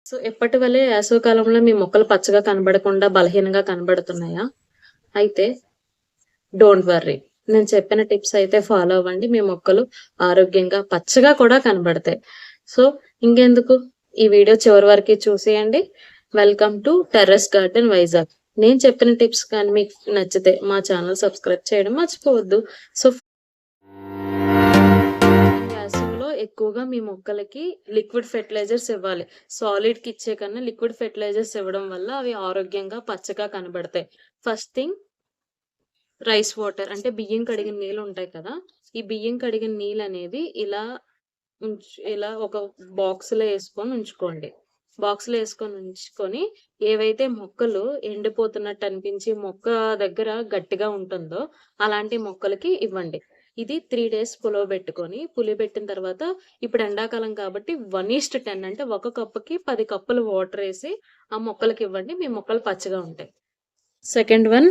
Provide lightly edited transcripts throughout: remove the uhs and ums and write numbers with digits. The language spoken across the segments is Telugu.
సో, ఎప్పటి వలె వేసవికాలంలో మీ మొక్కలు పచ్చగా కనబడకుండా బలహీనంగా కనబడుతున్నాయా? అయితే డోంట్ వర్రీ. నేను చెప్పిన టిప్స్ అయితే ఫాలో అవ్వండి. మీ మొక్కలు ఆరోగ్యంగా, పచ్చగా కూడా కనబడతాయి. సో, ఇంకెందుకు ఈ వీడియో చివరి వరకి చూసేయండి. Welcome to terrace garden Vizag. నేను చెప్పిన టిప్స్ కానీ మీకు నచ్చితే మా ఛానల్ సబ్స్క్రైబ్ చేయడం మర్చిపోవద్దు. సో వేసవిలో ఎక్కువగా మీ మొక్కలకి లిక్విడ్ ఫెర్టిలైజర్స్ ఇవ్వాలి. సాలిడ్‌కి ఇచ్చే కన్నా లిక్విడ్ ఫెర్టిలైజర్స్ ఇవ్వడం వల్ల అవి ఆరోగ్యంగా, పచ్చగా కనబడతాయి. ఫస్ట్ థింగ్ రైస్ వాటర్ అంటే బియ్యం కడిగిన నీళ్ళు ఉంటాయి కదా! ఈ బియ్యం కడిగిన నీళ్ళనేది ఇలా ఒక బాక్స్‌లో యేసుకొని ఉంచుకోండి. బాక్స్‌లో యేసుకొని ఉంచుకొని ఏవైతే మొక్కలు ఎండిపోతున్నట్టు అనిపించి మొక్క దగ్గర గట్టిగా ఉంటుందో అలాంటి మొక్కలకి ఇవ్వండి. ఇది 3 డేస్ పులియబెట్టుకొని, పులియబెట్టిన తర్వాత ఇప్పుడు ఎండాకాలం కాబట్టి 1:10 అంటే ఒక కప్పుకి 10 కప్పులు వాటరేసి ఆ మొక్కలకివ్వండి. మీ మొక్కలు పచ్చగా ఉంటాయి. Second one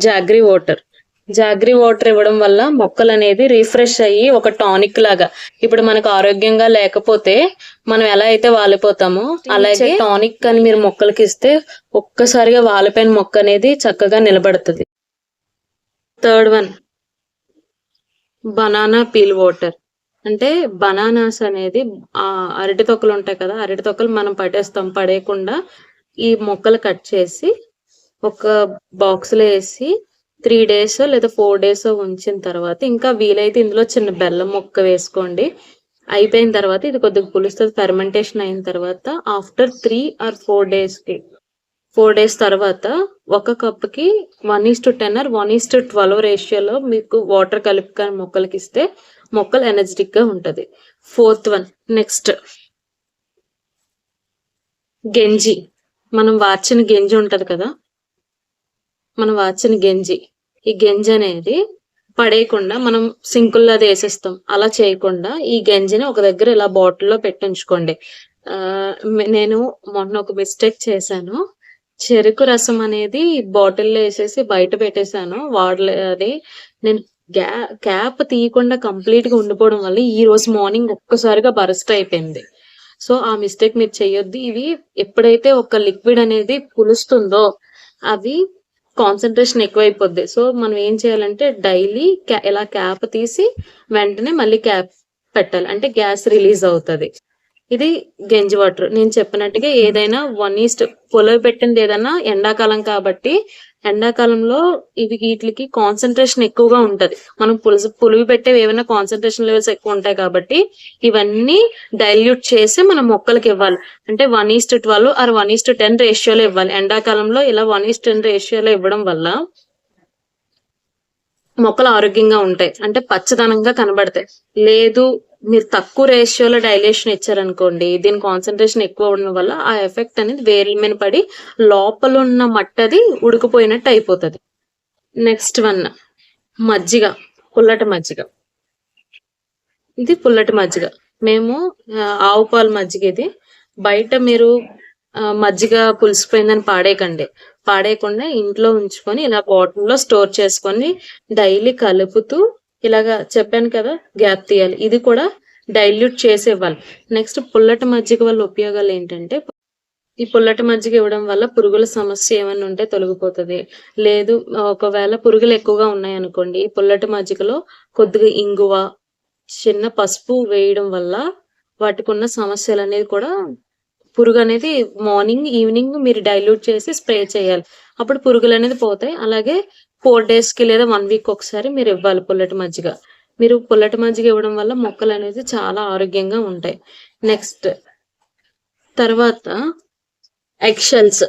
jaggery water. Jaggery water ఇవ్వడం వల్ల మొక్కలనేది రిఫ్రెష్ అయ్యి ఒక టానిక్ లాగా ఇప్పుడు మనకు ఆరోగ్యంగా లేకపోతే మనం ఎలా అయితే వాలిపోతామో అలాగే టానిక్ అని మీరు మొక్కలకి ఇస్తే ఒక్కసారిగా వాలిపోయిన మొక్క అనేది చక్కగా నిలబడుతుంది. Third one banana peel water. అంటే బనానాస్ అనేది అరటి తొక్కలు ఉంటాయి కదా, అరటి తొక్కలు మనం పడేయకుండా ఈ మొక్కలు కట్ చేసి ఒక బాక్స్లో వేసి 3 డేస్ లేదా 4 డేస్ ఉంచిన తర్వాత ఇంకా వీలైతే ఇందులో చిన్న బెల్లం ముక్క వేసుకోండి. అయిపోయిన తర్వాత ఇది కొద్దిగా పులుస్తుంది. ఫెర్మెంటేషన్ అయిన తర్వాత ఆఫ్టర్ 3 or 4 డేస్కి 4 డేస్ తర్వాత ఒక కప్కి 1:10 or 1:12 రేషియోలో మీకు వాటర్ కలిపి మొక్కలకి ఇస్తే మొక్కలు ఎనర్జెటిక్ గా ఉంటది. ఫోర్త్ వన్ నెక్స్ట్ గెంజి. మనం వార్చిన గెంజి ఉంటది కదా, మనం వార్చిన గెంజి, ఈ గెంజి అనేది పడేయకుండా మనం సింకుల్లో అది వేసేస్తాం. అలా చేయకుండా ఈ గెంజిని ఒక దగ్గర ఇలా బాటిల్లో పెట్టించుకోండి. నేను మొన్న ఒక మిస్టేక్ చేశాను. చెరుకు రసం అనేది బాటిల్లో వేసేసి బయట పెట్టేశాను. అది నేను క్యాప్ తీయకుండా కంప్లీట్ గా ఉండిపోవడం వల్ల ఈ రోజు మార్నింగ్ ఒక్కసారిగా బరస్ట్ అయిపోయింది. సో ఆ మిస్టేక్ మీరు చెయ్యొద్దు. ఇవి ఎప్పుడైతే ఒక లిక్విడ్ అనేది పులుస్తుందో అవి కాన్సన్ట్రేషన్ ఎక్కువైపోద్ది. సో మనం ఏం చేయాలంటే డైలీ ఇలా క్యాప్ తీసి వెంటనే మళ్ళీ క్యాప్ పెట్టాలి. అంటే గ్యాస్ రిలీజ్ అవుతుంది. ఇది గెంజి వాటర్. నేను చెప్పినట్టుగా ఏదైనా పొలవి పెట్టింది ఏదైనా ఎండాకాలం కాబట్టి ఎండాకాలంలో వీటికి కాన్సన్ట్రేషన్ ఎక్కువగా ఉంటది. మనం పులివి పెట్టేవి ఏమైనా కాన్సన్ట్రేషన్ లెవెల్స్ ఎక్కువ ఉంటాయి కాబట్టి ఇవన్నీ డైల్యూట్ చేసి మనం మొక్కలకి ఇవ్వాలి. అంటే 1:12 or 1:10 రేషియోలో ఇవ్వాలి. ఎండాకాలంలో ఇలా 1:10 రేషియోలో ఇవ్వడం వల్ల మొక్కలు ఆరోగ్యంగా ఉంటాయి. అంటే పచ్చదనంగా కనబడతాయి. లేదు మీరు తక్కువ రేషియోలో డైలేషన్ ఇచ్చారనుకోండి, దీని కాన్సన్ట్రేషన్ ఎక్కువ ఉండడం వల్ల ఆ ఎఫెక్ట్ అనేది వేర్ల మీద పడి లోపల ఉన్న మట్టది ఉడికిపోయినట్టు అయిపోతుంది. నెక్స్ట్ వన్ మజ్జిగ, పుల్లటి మజ్జిగ. ఇది పుల్లటి మజ్జిగ. మేము ఆవు పాలు మజ్జిగ. ఇది బయట మీరు మజ్జిగ పులిసిపోయిందని పాడేయకుండా ఇంట్లో ఉంచుకొని ఇలా బాటిల్లో స్టోర్ చేసుకొని డైలీ కలుపుతూ ఇలాగా చెప్పాను కదా గ్యాప్ తీయాలి. ఇది కూడా డైల్యూట్ చేసి ఇవ్వాలి. నెక్స్ట్ పుల్లటి మజ్జిగ వల్ల ఉపయోగాలు ఏంటంటే ఈ పుల్లటి మజ్జిగ ఇవ్వడం వల్ల పురుగుల సమస్య ఏమైనా ఉంటే తొలగిపోతుంది. లేదు ఒకవేళ పురుగులు ఎక్కువగా ఉన్నాయనుకోండి, ఈ పుల్లటి మజ్జిగలో కొద్దిగా ఇంగువ, చిన్న పసుపు వేయడం వల్ల వాటికి ఉన్న సమస్యలు అనేది కూడా పురుగు అనేది మార్నింగ్ ఈవినింగ్ మీరు డైల్యూట్ చేసి స్ప్రే చేయాలి. అప్పుడు పురుగులు అనేది పోతాయి. అలాగే 4 డేస్కి లేదా 1 వీక్ ఒకసారి మీరు ఇవ్వాలి పుల్లటి మజ్జిగ. మీరు పుల్లటి మజ్జిగ ఇవ్వడం వల్ల మొక్కలు అనేది చాలా ఆరోగ్యంగా ఉంటాయి. నెక్స్ట్ తర్వాత ఎగ్షెల్స్.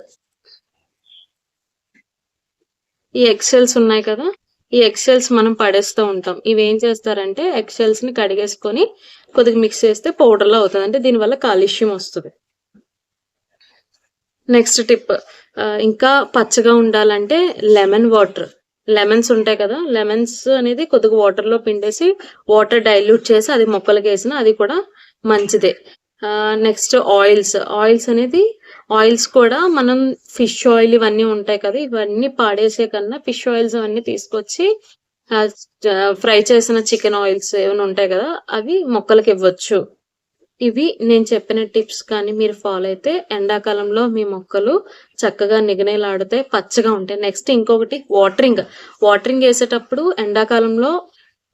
ఈ ఎగ్షెల్స్ ఉన్నాయి కదా, ఈ ఎగ్షెల్స్ మనం పడేస్తూ ఉంటాం. ఇవి ఏం చేస్తారంటే ఎగ్షెల్స్ ని కడిగేసుకొని కొద్దిగా మిక్స్ చేస్తే పౌడర్ లో అవుతుంది. అంటే దీనివల్ల కాల్షియం వస్తుంది. నెక్స్ట్ టిప్, ఇంకా పచ్చగా ఉండాలంటే లెమన్ వాటర్. లెమన్స్ ఉంటాయి కదా, లెమన్స్ అనేది కొద్దిగా వాటర్ లో పిండేసి వాటర్ డైల్యూట్ చేసి అది మొక్కలకి వేసిన అది కూడా మంచిదే. నెక్స్ట్ ఆయిల్స్ అనేది ఆయిల్స్ కూడా మనం ఫిష్ ఆయిల్ ఇవన్నీ ఉంటాయి కదా, ఇవన్నీ పాడేసే కన్నా ఫిష్ ఆయిల్స్ అవన్నీ తీసుకొచ్చి ఫ్రై చేసిన చికెన్ ఆయిల్స్ ఏమైనా ఉంటాయి కదా అవి మొక్కలకి ఇవ్వచ్చు. ఇవి నేను చెప్పిన టిప్స్ కానీ మీరు ఫాలో అయితే ఎండాకాలంలో మీ మొక్కలు చక్కగా నిగనిగలాడుతాయి, పచ్చగా ఉంటాయి. నెక్స్ట్ ఇంకొకటి వాటరింగ్ వేసేటప్పుడు ఎండాకాలంలో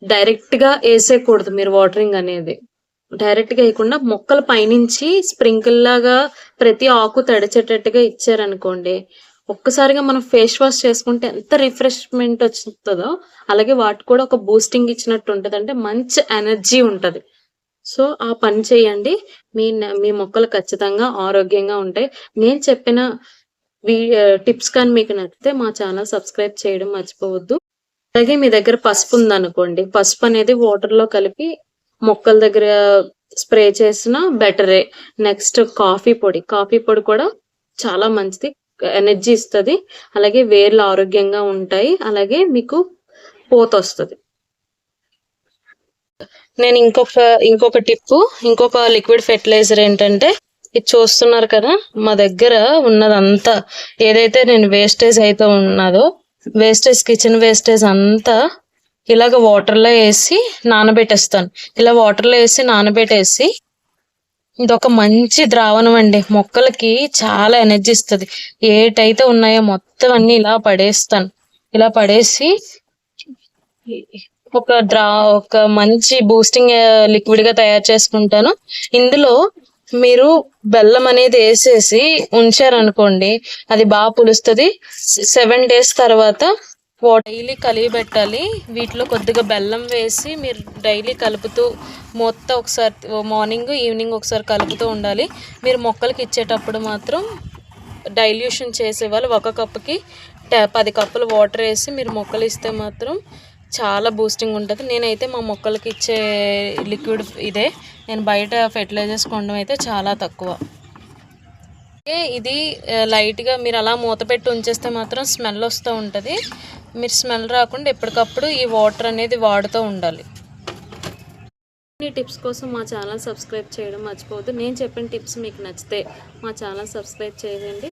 డైరెక్ట్ గా వేసేయకూడదు. మీరు వాటరింగ్ అనేది డైరెక్ట్ గా వేయకుండా మొక్కల పైనుంచి స్ప్రింకిల్ లాగా ప్రతి ఆకు తడిచేటట్టుగా ఇచ్చారనుకోండి, ఒక్కసారిగా మనం ఫేస్ వాష్ చేసుకుంటే ఎంత రిఫ్రెష్మెంట్ వస్తుందో, అలాగే వాటికి కూడా ఒక బూస్టింగ్ ఇచ్చినట్టు ఉంటది. అంటే మంచి ఎనర్జీ ఉంటది. సో ఆ పని చేయండి. మీ మొక్కలు ఖచ్చితంగా ఆరోగ్యంగా ఉంటాయి. నేను చెప్పిన టిప్స్ కానీ మీకు నచ్చితే మా ఛానల్ సబ్స్క్రైబ్ చేయడం మర్చిపోవద్దు. అలాగే మీ దగ్గర పసుపు ఉందనుకోండి, పసుపు అనేది వాటర్ లో కలిపి మొక్కల దగ్గర స్ప్రే చేసిన బెటరే. నెక్స్ట్ కాఫీ పొడి కూడా చాలా మంచిది, ఎనర్జీ ఇస్తుంది. అలాగే వేర్లు ఆరోగ్యంగా ఉంటాయి. అలాగే మీకు పోత వస్తుంది. నేను ఇంకొక ఇంకొక లిక్విడ్ ఫెర్టిలైజర్ ఏంటంటే, ఇది చూస్తున్నారు కదా, మా దగ్గర ఉన్నదంతా ఏదైతే నేను వేస్టేజ్ అయితే ఉన్నదో, కిచెన్ వేస్టేజ్ అంతా ఇలాగ వాటర్లో వేసి నానబెట్టేస్తాను. ఇలా వాటర్లో వేసి నానబెట్టేసి ఇదొక మంచి ద్రావణం అండి. మొక్కలకి చాలా ఎనర్జీ ఇస్తుంది. ఏటైతే ఉన్నాయో మొత్తం అన్ని ఇలా పడేస్తాను. ఇలా పడేసి ఒక మంచి బూస్టింగ్ లిక్విడ్ గా తయారు చేసుకుంటాను. ఇందులో మీరు బెల్లం అనేది వేసేసి ఉంచారనుకోండి, అది బాగా పులుస్తుంది. 7 days తర్వాత డైలీ కలిగి పెట్టాలి. వీటిలో కొద్దిగా బెల్లం వేసి మీరు డైలీ కలుపుతూ మొత్తం ఒకసారి మార్నింగ్ ఈవినింగ్ ఒకసారి కలుపుతూ ఉండాలి. మీరు మొక్కలకి ఇచ్చేటప్పుడు మాత్రం డైల్యూషన్ చేసేవాళ్ళు 1 కప్పుకి 10 కప్పులు వాటర్ వేసి మీరు మొక్కలు ఇస్తే మాత్రం చాలా బూస్టింగ్ ఉంటుంది. నేనైతే మా మొక్కలకి ఇచ్చే లిక్విడ్ ఇదే. నేను బయట ఫెర్టిలైజర్స్ కొనడం అయితే చాలా తక్కువ. ఇది లైట్గా మీరు అలా మూత పెట్టి ఉంచేస్తే మాత్రం స్మెల్ వస్తూ ఉంటుంది. మీరు స్మెల్ రాకుండా ఎప్పటికప్పుడు ఈ వాటర్ అనేది వాడుతూ ఉండాలి. ఈ టిప్స్ కోసం మా ఛానల్ సబ్స్క్రైబ్ చేయడం మర్చిపోవద్దు. నేను చెప్పిన టిప్స్ మీకు నచ్చితే మా ఛానల్ సబ్స్క్రైబ్ చేయండి.